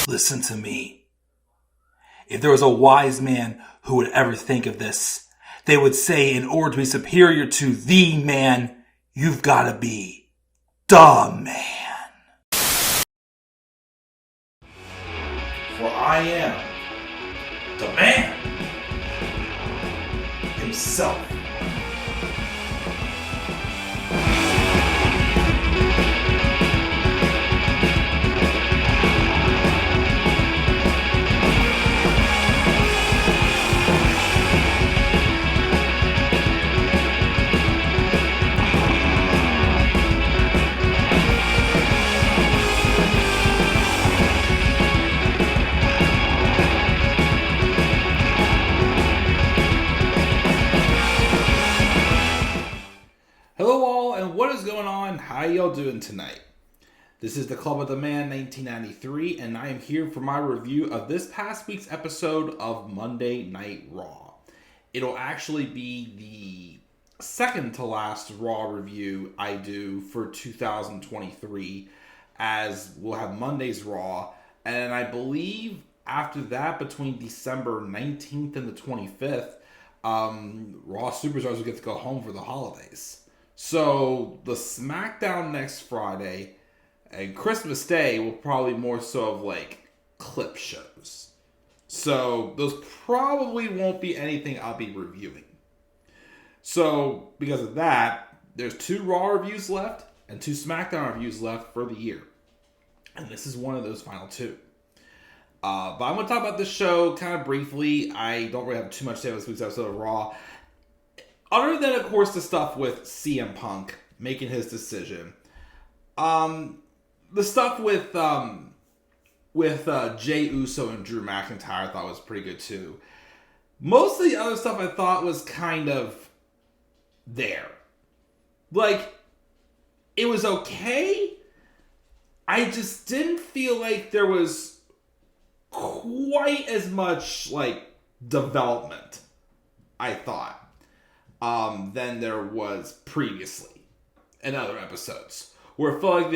Listen to me. If there was a wise man who would ever think of this, they would say in order to be superior to the man, you've got to be the man. For I am the man himself. Hello all, and what is going on? How y'all doing tonight? This is the Club of the Man 1993, and I am here for my review of this past week's episode of Monday Night Raw. It'll actually be the second to last Raw review I do for 2023, as we'll have Monday's Raw, and I believe after that, between December 19th and the 25th, Raw Superstars will get to go home for the holidays. So, the SmackDown next Friday and Christmas Day will probably more so of like clip shows. So, those probably won't be anything I'll be reviewing. So, because of that, there's 2 Raw reviews left and 2 SmackDown reviews left for the year. And this is one of those final 2. But I'm going to talk about this show kind of briefly. I don't really have too much to say about this week's episode of Raw. Other than, of course, the stuff with CM Punk making his decision. The stuff with Jey Uso and Drew McIntyre I thought was pretty good too. Most of the other stuff I thought was kind of there. Like, it was okay. I just didn't feel like there was quite as much, like, development, I thought, than there was previously in other episodes, where it felt like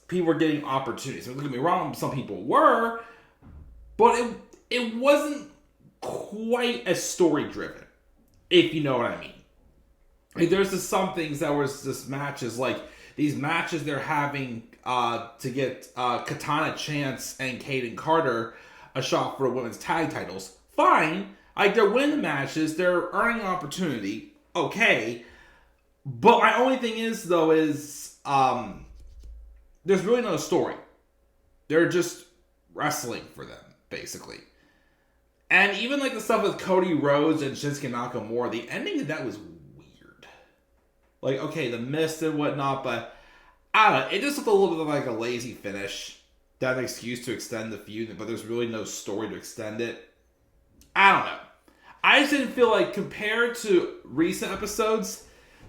people were getting opportunities. Don't get me wrong, some people were, but it wasn't quite as story driven, if you know what I mean. Like, there's just some things that was just matches, like these matches they're having to get Katana Chance and Kayden Carter a shot for the women's tag titles. Fine. Like, they're winning matches, they're earning opportunity. Okay. But my only thing is, though, is there's really no story. They're just wrestling for them, basically. And even like the stuff with Cody Rhodes and Shinsuke Nakamura, the ending of that was weird. Like, okay, the mist and whatnot, but I don't know. It just looked a little bit like a lazy finish. That an excuse to extend the feud, but there's really no story to extend it. I don't know. I just didn't feel like, compared to recent episodes,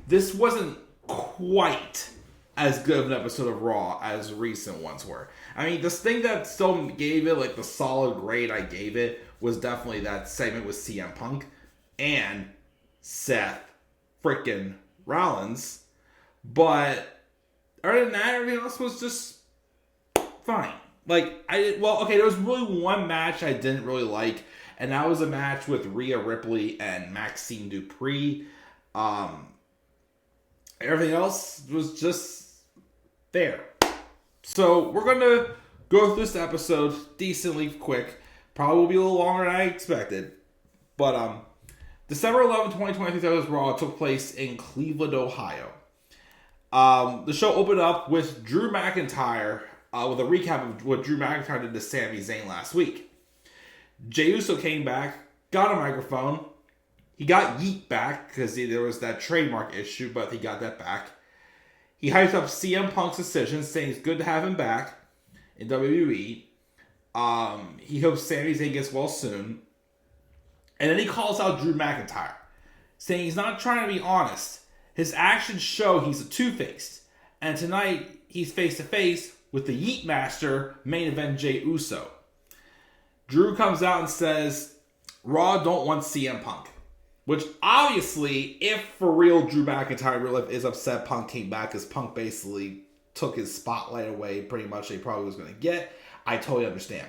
this wasn't quite as good of an episode of Raw as recent ones were. I mean, this thing that still gave it like the solid grade I gave it was definitely that segment with CM Punk and Seth freaking Rollins. But other than that, everything else was just fine. Like, there was really one match I didn't really like, and that was a match with Rhea Ripley and Maxxine Dupri. Everything else was just there. So, we're going to go through this episode decently quick. Probably will be a little longer than I expected. But, December 11, 2023, that was Raw. It took place in Cleveland, Ohio. The show opened up with Drew McIntyre, with a recap of what Drew McIntyre did to Sami Zayn last week. Jey Uso came back, got a microphone. He got Yeet back because there was that trademark issue, but he got that back. He hyped up CM Punk's decision, saying it's good to have him back in WWE. He hopes Sami Zayn gets well soon. And then he calls out Drew McIntyre, saying he's not trying to be honest. His actions show he's a two-faced. And tonight, he's face-to-face with the Yeet Master, main event Jey Uso. Drew comes out and says, Raw don't want CM Punk. Which, obviously, if for real Drew McIntyre in real life is upset Punk came back, because Punk basically took his spotlight away pretty much he probably was going to get, I totally understand.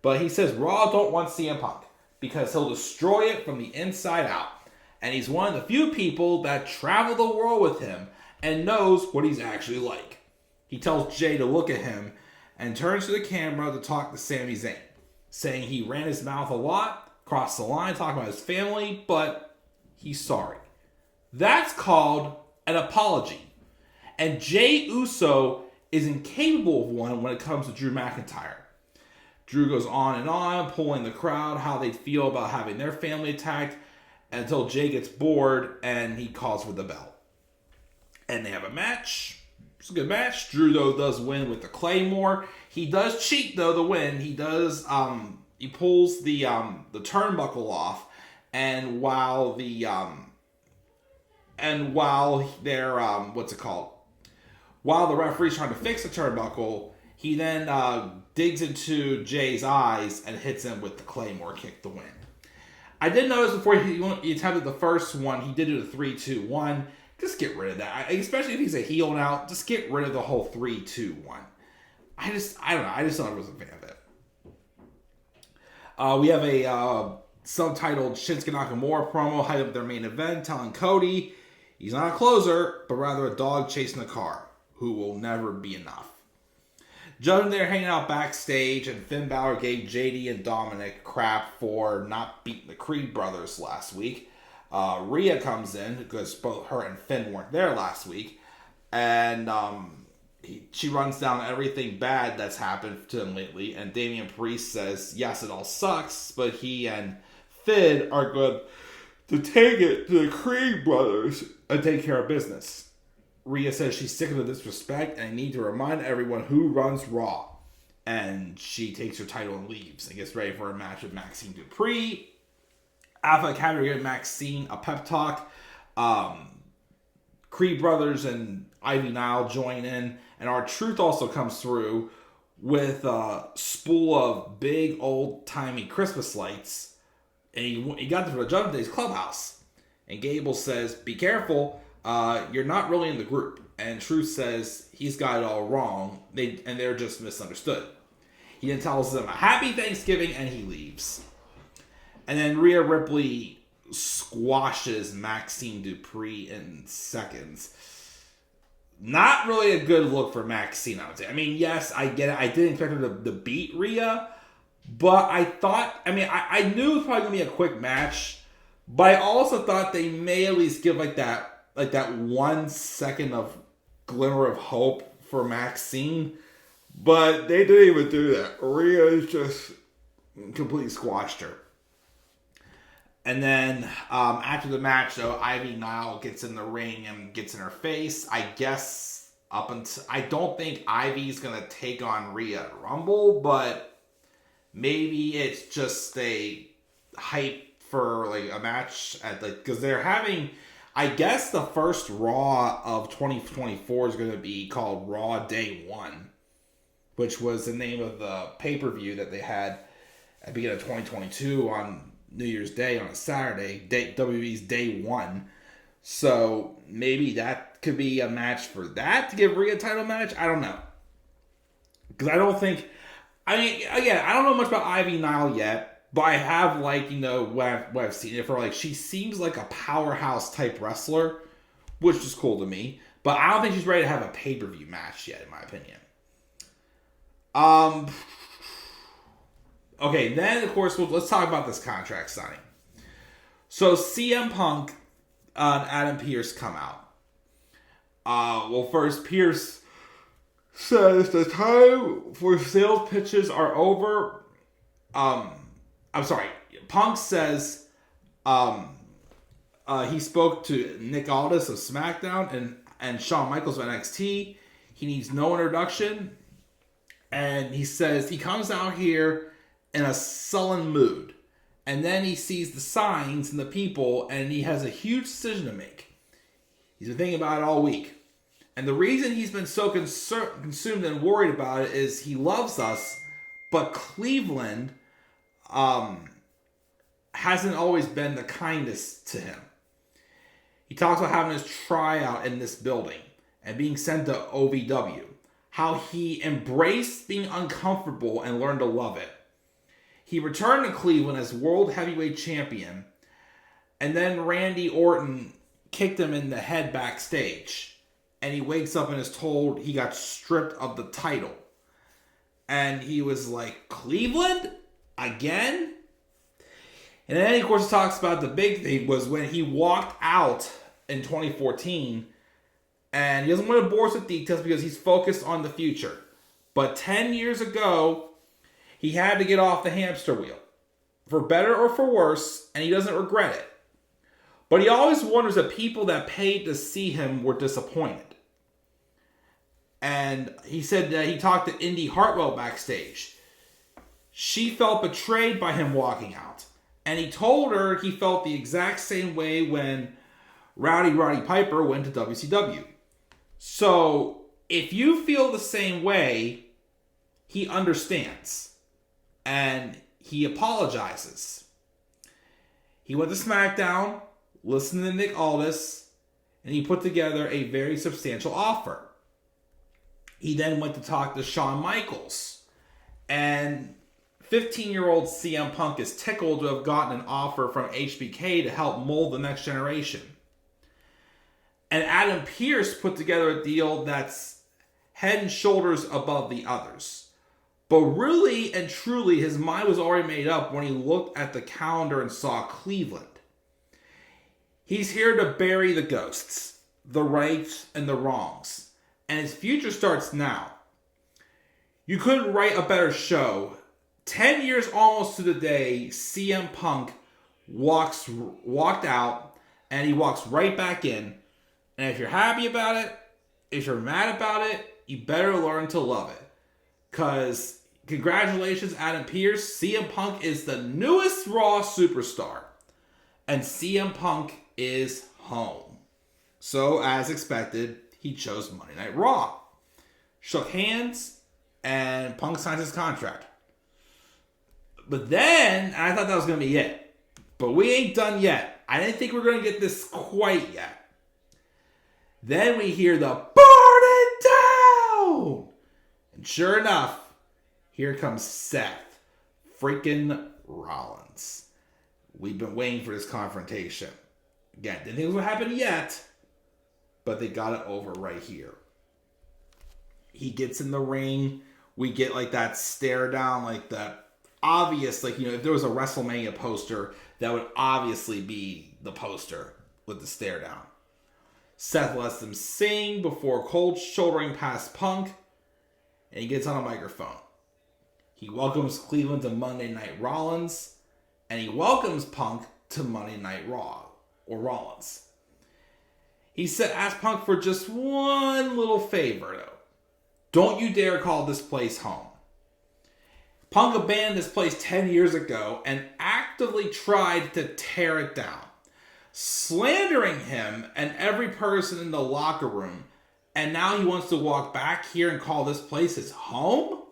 But he says Raw don't want CM Punk because he'll destroy it from the inside out. And he's one of the few people that travel the world with him and knows what he's actually like. He tells Jay to look at him and turns to the camera to talk to Sami Zayn, saying he ran his mouth a lot, crossed the line, talking about his family, but he's sorry. That's called an apology. And Jay Uso is incapable of one when it comes to Drew McIntyre. Drew goes on, pulling the crowd, how they feel about having their family attacked, until Jay gets bored and he calls for the belt. And they have a match. It's a good match. Drew, though, does win with the Claymore. He does cheat, though, to win. He does, he pulls the turnbuckle off, and while they're, while the referee's trying to fix the turnbuckle, he then digs into Jay's eyes and hits him with the Claymore kick to win. I did notice before he attempted the first one, he did do the 3-2-1. Just get rid of that. Especially if he's a heel now, just get rid of the whole 3-2-1. I don't know. I just thought I was a fan of it. We have a subtitled Shinsuke Nakamura promo hyping up their main event, telling Cody he's not a closer, but rather a dog chasing a car who will never be enough. Judging they're hanging out backstage, and Finn Balor gave JD and Dominic crap for not beating the Creed brothers last week. Rhea comes in because both her and Finn weren't there last week, and she runs down everything bad that's happened to him lately. And Damian Priest says, "Yes, it all sucks, but he and Finn are good to take it to the Creed brothers and take care of business." Rhea says she's sick of the disrespect and I need to remind everyone who runs Raw. And she takes her title and leaves and gets ready for a match with Maxxine Dupri. Alpha Academy gave Maxxine a pep talk. Creed Brothers and Ivy Nile join in. And R-Truth also comes through with a spool of big old-timey Christmas lights. And he got them from the Judgment Day's clubhouse. And Gable says, "Be careful. You're not really in the group." And Truth says he's got it all wrong. They're just misunderstood. He then tells them a happy Thanksgiving and he leaves. And then Rhea Ripley squashes Maxxine Dupri in seconds. Not really a good look for Maxxine, I would say. I mean, yes, I get it. I didn't expect her to beat Rhea. But I thought, I knew it was probably going to be a quick match. But I also thought they may at least give like that 1 second of glimmer of hope for Maxxine. But they didn't even do that. Rhea just completely squashed her. And then after the match, though, Ivy Nile gets in the ring and gets in her face. I guess I don't think Ivy's going to take on Rhea at Rumble, but maybe it's just a hype for like a match at because they're having, I guess the first Raw of 2024 is going to be called Raw Day 1, which was the name of the pay-per-view that they had at the beginning of 2022 on New Year's Day on a Saturday, WWE's Day 1. So maybe that could be a match for that to give Rhea a title match. I don't know. Because I don't think, again, I don't know much about Ivy Nile yet, but I have what I've seen it for. She seems like a powerhouse type wrestler, which is cool to me. But I don't think she's ready to have a pay-per-view match yet, in my opinion. Okay, then, of course, let's talk about this contract signing. So, CM Punk and Adam Pearce come out. First, Pearce says the time for sales pitches are over. Punk says he spoke to Nick Aldis of SmackDown and Shawn Michaels of NXT. He needs no introduction. And he says he comes out here in a sullen mood. And then he sees the signs and the people, and he has a huge decision to make. He's been thinking about it all week. And the reason he's been so consumed and worried about it is he loves us, but Cleveland hasn't always been the kindest to him. He talks about having his tryout in this building and being sent to OVW. How he embraced being uncomfortable and learned to love it. He returned to Cleveland as World Heavyweight Champion, and then Randy Orton kicked him in the head backstage, and he wakes up and is told he got stripped of the title. And he was like, Cleveland? Again? And then, of course, talks about the big thing was when he walked out in 2014, and he doesn't want to bore us with details because he's focused on the future. But 10 years ago, he had to get off the hamster wheel, for better or for worse, and he doesn't regret it. But he always wonders if people that paid to see him were disappointed. And he said that he talked to Indi Hartwell backstage. She felt betrayed by him walking out. And he told her he felt the exact same way when Roddy Piper went to WCW. So, if you feel the same way, he understands. And he apologizes. He went to SmackDown, listened to Nick Aldis, and he put together a very substantial offer. He then went to talk to Shawn Michaels. And 15-year-old CM Punk is tickled to have gotten an offer from HBK to help mold the next generation. And Adam Pearce put together a deal that's head and shoulders above the others. But really and truly, his mind was already made up when he looked at the calendar and saw Cleveland. He's here to bury the ghosts, the rights and the wrongs. And his future starts now. You couldn't write a better show. 10 years almost to the day, CM Punk walked out, and he walks right back in. And if you're happy about it, if you're mad about it, you better learn to love it. Because, congratulations, Adam Pearce. CM Punk is the newest Raw superstar. And CM Punk is home. So, as expected, he chose Monday Night Raw. Shook hands, and Punk signs his contract. But then, I thought that was going to be it. But we ain't done yet. I didn't think we were going to get this quite yet. Then we hear the burn it down! And sure enough, here comes Seth freaking Rollins. We've been waiting for this confrontation. Again, didn't think it was going to happen yet, but they got it over right here. He gets in the ring. We get like that stare down, like that obvious, like, you know, if there was a WrestleMania poster, that would obviously be the poster with the stare down. Seth lets them sing before cold shouldering past Punk, and he gets on a microphone. He welcomes Cleveland to Monday Night Rollins, and he welcomes Punk to Monday Night Raw, or Rollins. He said, ask Punk for just one little favor, though. Don't you dare call this place home. Punk abandoned this place 10 years ago and actively tried to tear it down, slandering him and every person in the locker room, and now he wants to walk back here and call this place his home?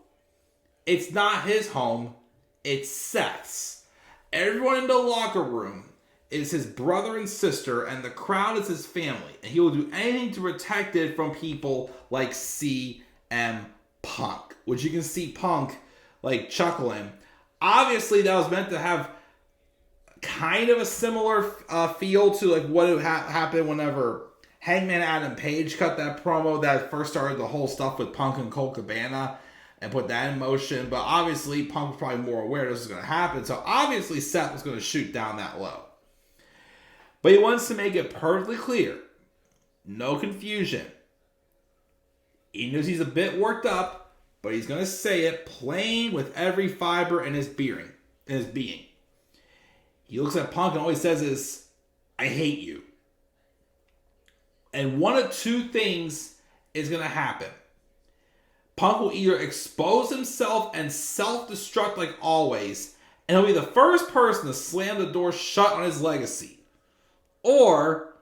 It's not his home, it's Seth's. Everyone in the locker room is his brother and sister, and the crowd is his family, and he will do anything to protect it from people like CM Punk, which you can see Punk like chuckling. Obviously, that was meant to have kind of a similar feel to like what happened whenever Hangman Adam Page cut that promo that first started the whole stuff with Punk and Colt Cabana and put that in motion. But obviously, Punk was probably more aware this was going to happen. So obviously, Seth was going to shoot down that low. But he wants to make it perfectly clear. No confusion. He knows he's a bit worked up, but he's going to say it plain with every fiber in his being. He looks at Punk and all he says is, I hate you. And one of two things is going to happen. Punk will either expose himself and self-destruct like always, and he'll be the first person to slam the door shut on his legacy. Or,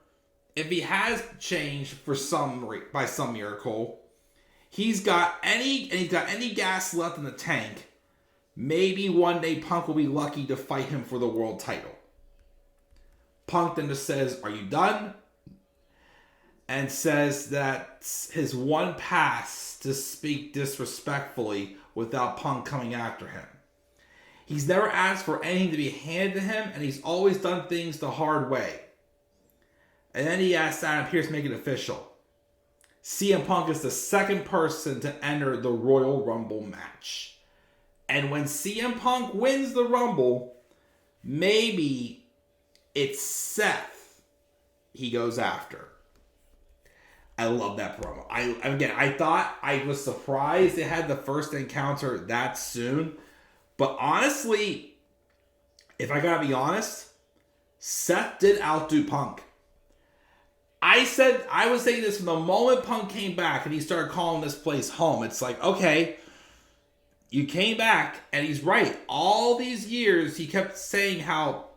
if he has changed by some miracle, he's got any gas left in the tank, maybe one day Punk will be lucky to fight him for the world title. Punk then just says, are you done? And says that his one pass to speak disrespectfully without Punk coming after him. He's never asked for anything to be handed to him, and he's always done things the hard way. And then he asked Adam Pearce to make it official. CM Punk is the second person to enter the Royal Rumble match. And when CM Punk wins the Rumble, maybe it's Seth he goes after. I love that promo. I thought, I was surprised they had the first encounter that soon. But honestly, if I gotta be honest, Seth did outdo Punk. I was saying this from the moment Punk came back and he started calling this place home. It's like, okay, you came back, and he's right. All these years, he kept saying how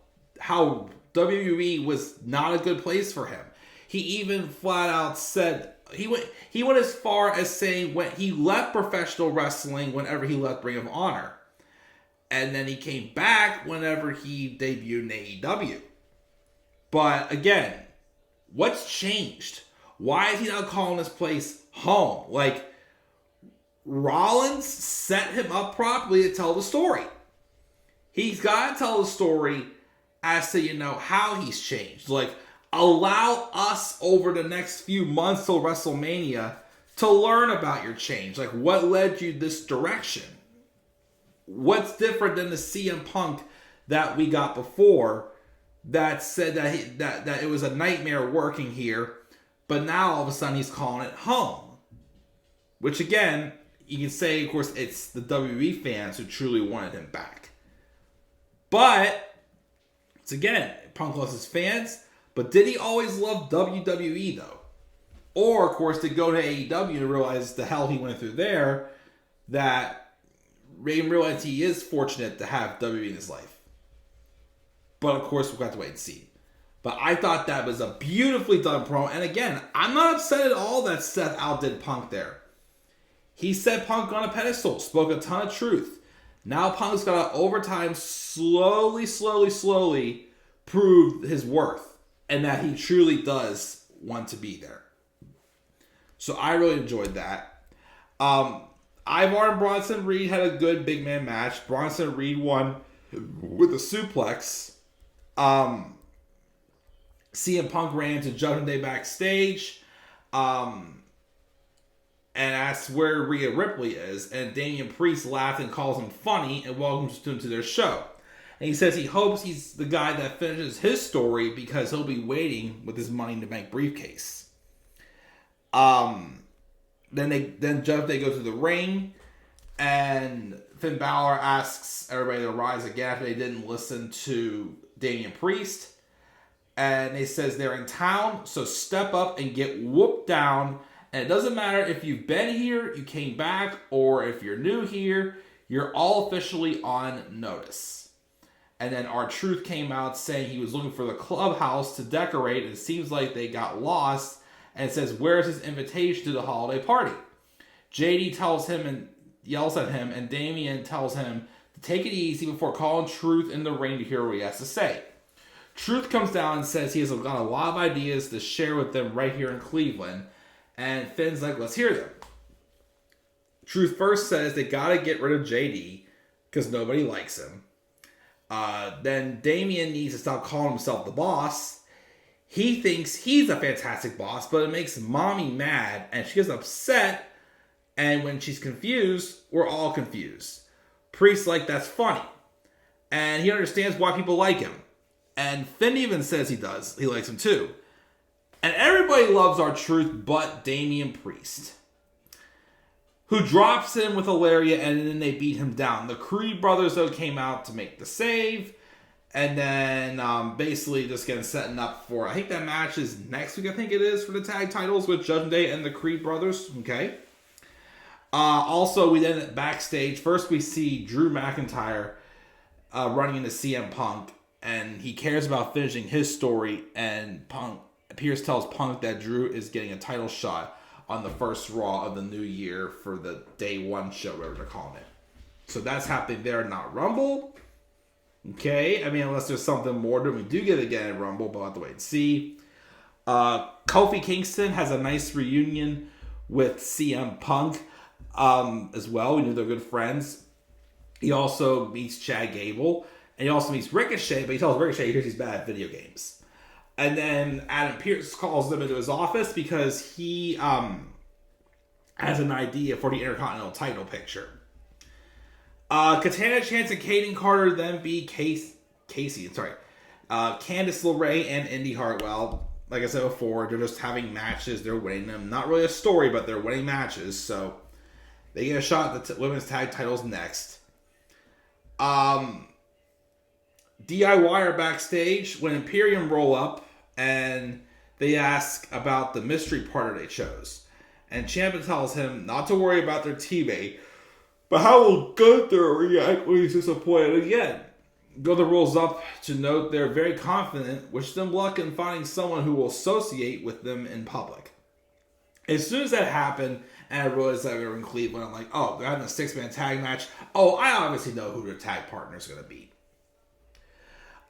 WWE was not a good place for him. He even flat out said, he went as far as saying when he left professional wrestling whenever he left Ring of Honor. And then he came back whenever he debuted in AEW. But again, what's changed? Why is he not calling this place home? Like, Rollins set him up properly to tell the story. He's got to tell the story as to, how he's changed. Like, allow us over the next few months till WrestleMania to learn about your change. Like, what led you this direction? What's different than the CM Punk that we got before that said that it was a nightmare working here, but now all of a sudden he's calling it home? Which again, you can say, of course, it's the WWE fans who truly wanted him back. But, it's again, Punk loves his fans, but did he always love WWE though? Or, of course, to go to AEW and realize the hell he went through there, that Raven realized he is fortunate to have WWE in his life. But, of course, we've got to wait and see. But I thought that was a beautifully done promo. And again, I'm not upset at all that Seth outdid Punk there. He set Punk on a pedestal, spoke a ton of truth. Now Punk's got to, over time, slowly prove his worth. And that he truly does want to be there. So I really enjoyed that. Ivar and Bronson Reed had a good big man match. Bronson Reed won with a suplex. CM Punk ran into Judgment Day backstage. And asks where Rhea Ripley is, and Damian Priest laughed and calls him funny and welcomes him to their show. And he says he hopes he's the guy that finishes his story because he'll be waiting with his Money in the Bank briefcase. Then Judgment Day goes to the ring, and Finn Balor asks everybody to rise again after they didn't listen to Damian Priest. And he says they're in town, so step up and get whooped down. And it doesn't matter if you've been here, you came back, or if you're new here, you're all officially on notice. And then R-Truth came out saying he was looking for the clubhouse to decorate, and it seems like they got lost. And it says, where's his invitation to the holiday party? JD tells him and yells at him, and Damian tells him to take it easy before calling Truth in the ring to hear what he has to say. Truth comes down and says he has got a lot of ideas to share with them right here in Cleveland. And Finn's like, let's hear them. Truth first says they got to get rid of JD because nobody likes him. Then Damian needs to stop calling himself the boss. He thinks he's a fantastic boss, but it makes Mommy mad, and she gets upset. And when she's confused, we're all confused. Priest's like, that's funny. And he understands why people like him. And Finn even says he does. He likes him too. And everybody loves R-Truth but Damian Priest, who drops him with a lariat, and then they beat him down. The Creed brothers, though, came out to make the save. And then basically just getting setting up for, I think that match is next week, I think it is, for the tag titles with Judgment Day and the Creed brothers. Okay. Also, we then backstage, first we see Drew McIntyre running into CM Punk. And he cares about finishing his story, and Pearce tells Punk that Drew is getting a title shot on the first Raw of the new year for the Day 1 show, whatever they're calling it. So that's happening there, not Rumble. Okay, I mean, unless there's something more that we do get again at Rumble, but we'll have to wait and see. Kofi Kingston has a nice reunion with CM Punk as well. We knew they're good friends. He also meets Chad Gable, and he also meets Ricochet, but he tells Ricochet he's bad at video games. And then Adam Pearce calls them into his office because he has an idea for the Intercontinental title picture. Katana, Chance, and Kayden Carter then beat Candice LeRae and Indi Hartwell. Like I said before, they're just having matches. They're winning them. Not really a story, but they're winning matches. So they get a shot at the women's tag titles next. DIY are backstage when Imperium roll up and they ask about the mystery partner they chose. And Ciampa tells him not to worry about their teammate, but how will Gunther react when he's disappointed again? Gunther rolls up to note they're very confident, wish them luck in finding someone who will associate with them in public. As soon as that happened, and I realized that we were in Cleveland, I'm like, oh, they're having a 6-man tag match. Oh, I obviously know who their tag partner is going to be.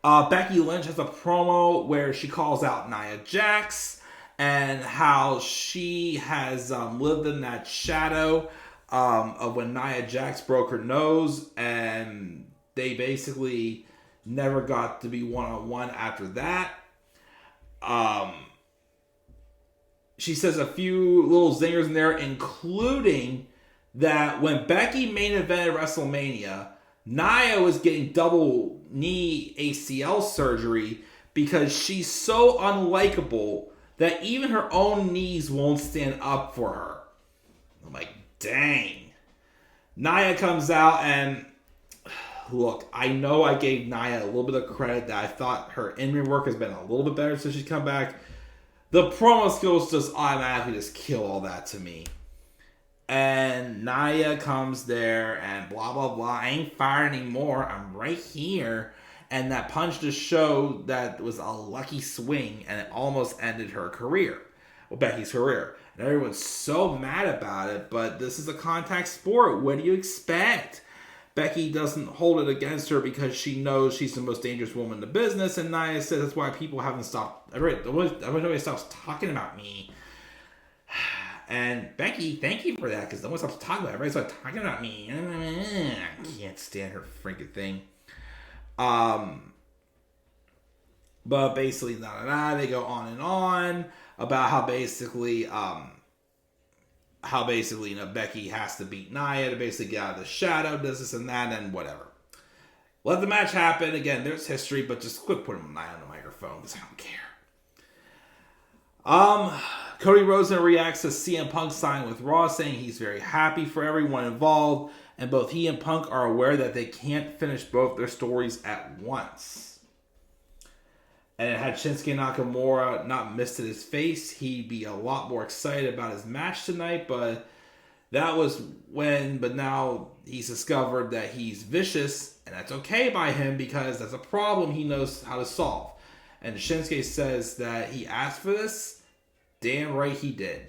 Becky Lynch has a promo where she calls out Nia Jax and how she has lived in that shadow of when Nia Jax broke her nose, and they basically never got to be one-on-one after that. She says a few little zingers in there, including that when Becky main evented WrestleMania, Nia was getting double knee ACL surgery because she's so unlikable that even her own knees won't stand up for her. I'm like, dang. Nia comes out and look, I know I gave Nia a little bit of credit that I thought her in-ring work has been a little bit better since she's come back. The promo skills just automatically just kill all that to me. And Nia comes there and blah, blah, blah. I ain't fired anymore. I'm right here. And that punch just showed that was a lucky swing and it almost ended her career. Well, Becky's career. And everyone's so mad about it, but this is a contact sport. What do you expect? Becky doesn't hold it against her because she knows she's the most dangerous woman in the business. And Nia says that's why people haven't stopped. Everybody stops talking about me. And Becky, thank you for that, because no one stops talking about it. Everybody starts talking about me. I can't stand her freaking thing. But basically, they go on and on about how basically, Becky has to beat Nia to basically get out of the shadow, this and that, and whatever. Let the match happen. Again, there's history, but just quit putting Nia on the microphone, because I don't care. Cody Rhodes reacts to CM Punk signing with Raw, saying he's very happy for everyone involved, and both he and Punk are aware that they can't finish both their stories at once. And had Shinsuke Nakamura not missed at his face, he'd be a lot more excited about his match tonight, but now he's discovered that he's vicious, and that's okay by him because that's a problem he knows how to solve. And Shinsuke says that he asked for this. Damn right he did.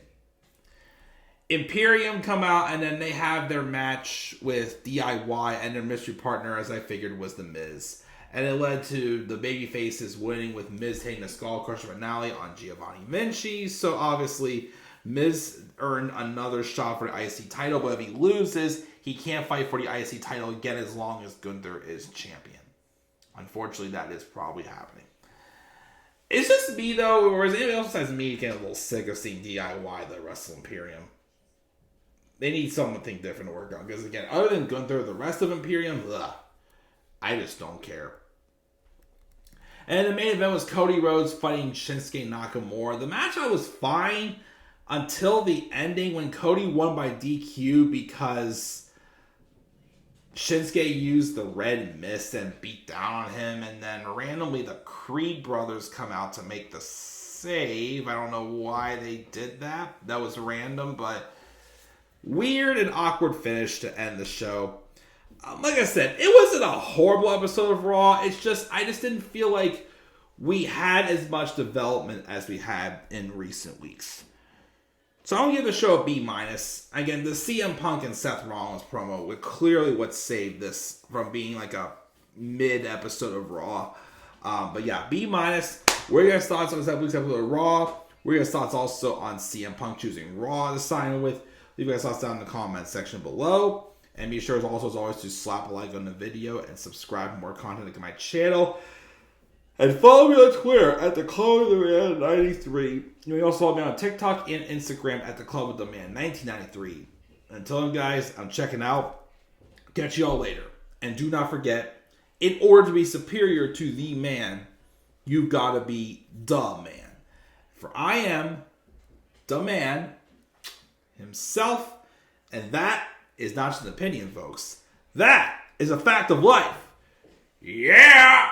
Imperium come out and then they have their match with DIY and their mystery partner, as I figured, was The Miz. And it led to the babyfaces winning with Miz taking the Skull Crusher finale on Giovanni Vinci. So obviously, Miz earned another shot for the IC title, but if he loses, he can't fight for the IC title again as long as Gunther is champion. Unfortunately, that is probably happening. It's just me, though, or is anyone else besides me getting a little sick of seeing DIY the Wrestle Imperium? They need something different to work on. Because, again, other than Gunther, the rest of Imperium, I just don't care. And the main event was Cody Rhodes fighting Shinsuke Nakamura. The match was fine until the ending when Cody won by DQ because Shinsuke used the red mist and beat down on him, and then randomly the Creed brothers come out to make the save. I don't know why they did that. That was random, but weird and awkward finish to end the show. Like I said, it wasn't a horrible episode of Raw. I just didn't feel like we had as much development as we had in recent weeks. So I'm going to give the show a B-. Again, the CM Punk and Seth Rollins promo was clearly what saved this from being like a mid-episode of Raw. But yeah, B-. What are your guys' thoughts on this week's episode of Raw? What are your thoughts also on CM Punk choosing Raw to sign with? Leave your guys' thoughts down in the comment section below. And be sure, also, as always, to slap a like on the video and subscribe for more content to my channel. And follow me on Twitter at the Club of the Man 93. You can also follow me on TikTok and Instagram at the Club of the Man 1993. Until then, guys, I'm checking out. Catch y'all later. And do not forget, in order to be superior to the man, you've got to be the man. For I am the man himself. And that is not just an opinion, folks. That is a fact of life. Yeah!